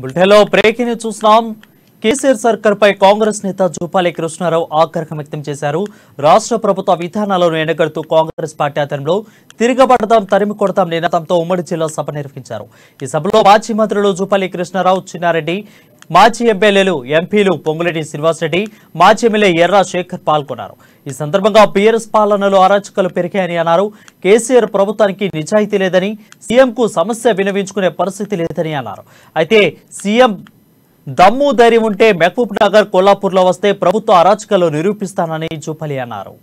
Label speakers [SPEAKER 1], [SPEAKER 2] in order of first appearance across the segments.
[SPEAKER 1] బుల్టెలో breaking చూస్తున్నాం. కేసీఆర్ సర్కార్పై కాంగ్రెస్ నేత జూపాలి కృష్ణారావు ఆగ్రహం వ్యక్తం చేశారు. రాష్ట్ర ప్రభుత్వ విధానాలను ఎండగడుతూ కాంగ్రెస్ పార్టీ ఆధ్వర్యంలో తిరగబడదాం తరిమి కొడతాం నినాదంతో ఉమ్మడి జిల్లా సభ నిర్వహించారు. ఈ సభలో మాజీ మంత్రులు జూపాలి కృష్ణారావు, చిన్నారెడ్డి, మాజీ ఎమ్మెల్యేలు ఎంపీలు పొంగులేటి శ్రీనివాసరెడ్డి, మాజీ ఎమ్మెల్యే ఎర్రా శేఖర్ పాల్గొన్నారు. ఈ సందర్భంగా బీఆర్ఎస్ పాలనలో అరాచకాలు పెరిగాయని అన్నారు. కేసీఆర్ ప్రభుత్వానికి నిజాయితీ లేదని, సీఎంకు సమస్య వినవించుకునే పరిస్థితి లేదని అన్నారు. అయితే సీఎం దమ్ము ధైర్యం ఉంటే మహబూబ్ నగర్, కొల్లాపూర్లో వస్తే ప్రభుత్వ అరాచకాలు నిరూపిస్తానని జూపాలి అన్నారు.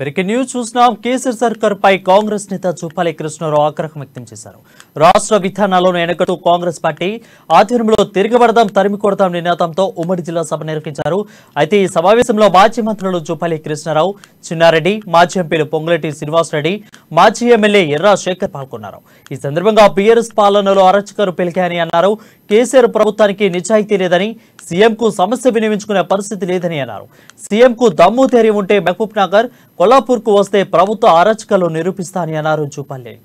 [SPEAKER 1] బ్రేకింగ్ న్యూస్ చూస్తున్నాం. కేసీఆర్ సర్కార్ పై కాంగ్రెస్ నేత జూపాలి కృష్ణారావు ఆగ్రహం వ్యక్తం చేశారు. రాష్ట్ర విధానాలను ఎండగడుతూ కాంగ్రెస్ పార్టీ ఆధ్వర్యంలో తిరగబడదాం తరిమి కొడదాం నినాదంతో ఉమ్మడి జిల్లా సభ నిర్వహించారు. అయితే ఈ సమావేశంలో మాజీ మంత్రులు జూపాలి కృష్ణారావు, చిన్నారెడ్డి, మాజీ ఎంపీలు పొంగులేటి శ్రీనివాసరెడ్డి, మాజీ ఎమ్మెల్యే ఎర్రా శేఖర్ పాల్గొన్నారు. ఈ సందర్భంగా బీఆర్ఎస్ పాలనలో అరాచకాలు పెరిగాయని అన్నారు. కేసీఆర్ ప్రభుత్వానికి నిజాయితీ లేదని, సీఎంకు సమస్య వినియోగించుకునే పరిస్థితి లేదని అన్నారు. సీఎంకు దమ్ము ధైర్యం ఉంటే మహబూబ్ నగర్, కొల్లాపూర్కు వస్తే ప్రభుత్వ అరాచకాలు నిరూపిస్తానని అన్నారు జూపాలి.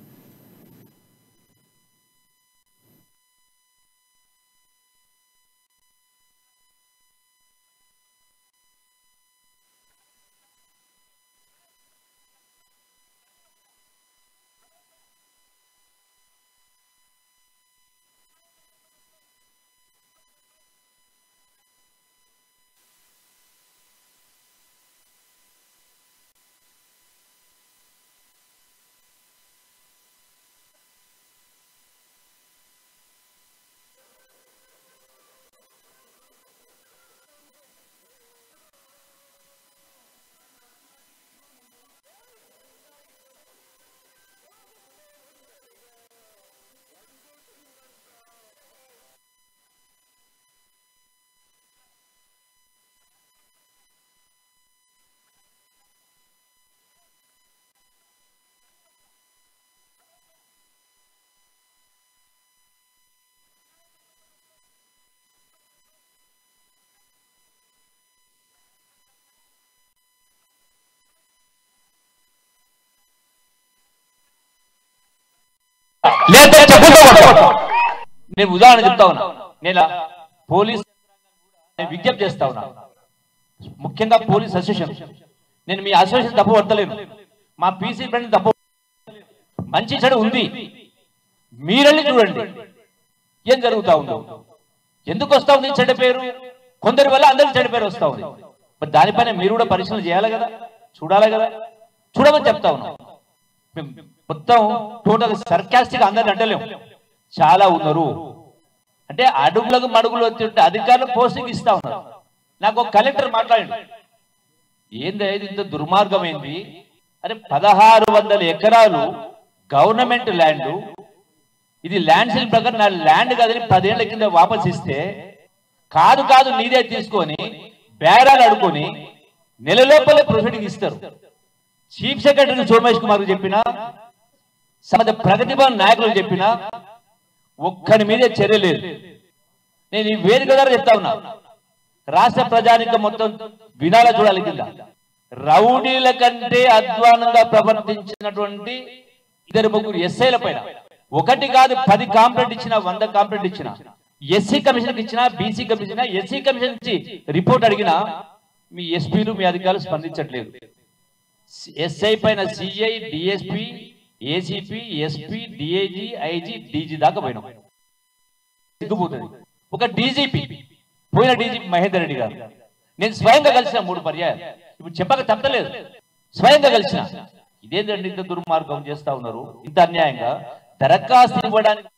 [SPEAKER 2] నేను ఉదాహరణ చెప్తా ఉన్నా. నేను పోలీస్ విజ్ఞప్తి చేస్తా ఉన్నా, ముఖ్యంగా పోలీస్ అసోసియేషన్. నేను మీ అసోసియేషన్ తప్పు పడతలేను, మా పీసీ ఫ్రెండ్ తప్పు. మంచి చెడు ఉంది, మీరెళ్ళి చూడండి ఏం జరుగుతా ఉందో. ఎందుకు వస్తా ఉంది చెడ్డ పేరు? కొందరి వల్ల అందరికి చెడ్డ పేరు వస్తా ఉంది. మరి దానిపైన మీరు కూడా పరిశీలన చేయాలి కదా, చూడాలి కదా. చూడమని చెప్తా ఉన్నాం. మొత్తం టోటల్ సర్కాస్టిక్ అందరిని అంటలేము, చాలా ఉన్నారు. అంటే అడుగులకు మడుగులు వచ్చి అధికారులు పోస్టింగ్ ఇస్తా ఉన్నారు. నాకు ఒక కలెక్టర్ మాట్లాడండి, ఏంది ఇంత దుర్మార్గం ఏంది? అరే 1600 ఎకరాలు గవర్నమెంట్ ల్యాండ్, ఇది ల్యాండ్ సీల్ ప్రకారం నా ల్యాండ్ కాదని 10 ఏళ్ల కింద వాపస్ ఇస్తే, కాదు నీదే తీసుకొని బేరాలు అడుకొని నెల లోపలే ప్రొసీడింగ్ ఇస్తారు. చీఫ్ సెక్రటరీ సోమేష్ కుమార్ చెప్పినా, సమద ప్రగతి భవన్ నాయకులు చెప్పినా ఒక్కడి మీదే చర్య లేదు. నేను ఈ వేదిక ద్వారా చెప్తా ఉన్నా, రాష్ట్ర ప్రజానికం మొత్తం వినాల చూడాలి. కింద రౌడీల కంటే అధ్వానంగా ప్రవర్తించినటువంటి 2-3 ఎస్ఐల పైన ఒకటి కాదు 10 కాంప్లైంట్ ఇచ్చిన, 100 కాంప్లైంట్ ఇచ్చిన, ఎస్సీ కమిషన్ ఇచ్చిన, బీసీ కమిషన్, ఎస్సీ కమిషన్ ఇచ్చి రిపోర్ట్ అడిగినా మీ ఎస్పీలు మీ అధికారులు స్పందించట్లేదు. ఎస్ఐ పైన CI, DSP, ACP, SP, DIG, IG, DG దాకా పోయినాం. సిగ్గుపోతుంది. ఒక డీజీపీ, పోయిన డీజీపీ మహేందర్ రెడ్డి గారు నేను స్వయంగా కలిసిన 3 పర్యాయాలు. ఇప్పుడు చెప్పక తప్పలేదు, స్వయంగా కలిసిన. ఇదేంటండి ఇంత దుర్మార్గం చేస్తా ఉన్నారు, ఇంత అన్యాయంగా దరఖాస్తు ఇవ్వడానికి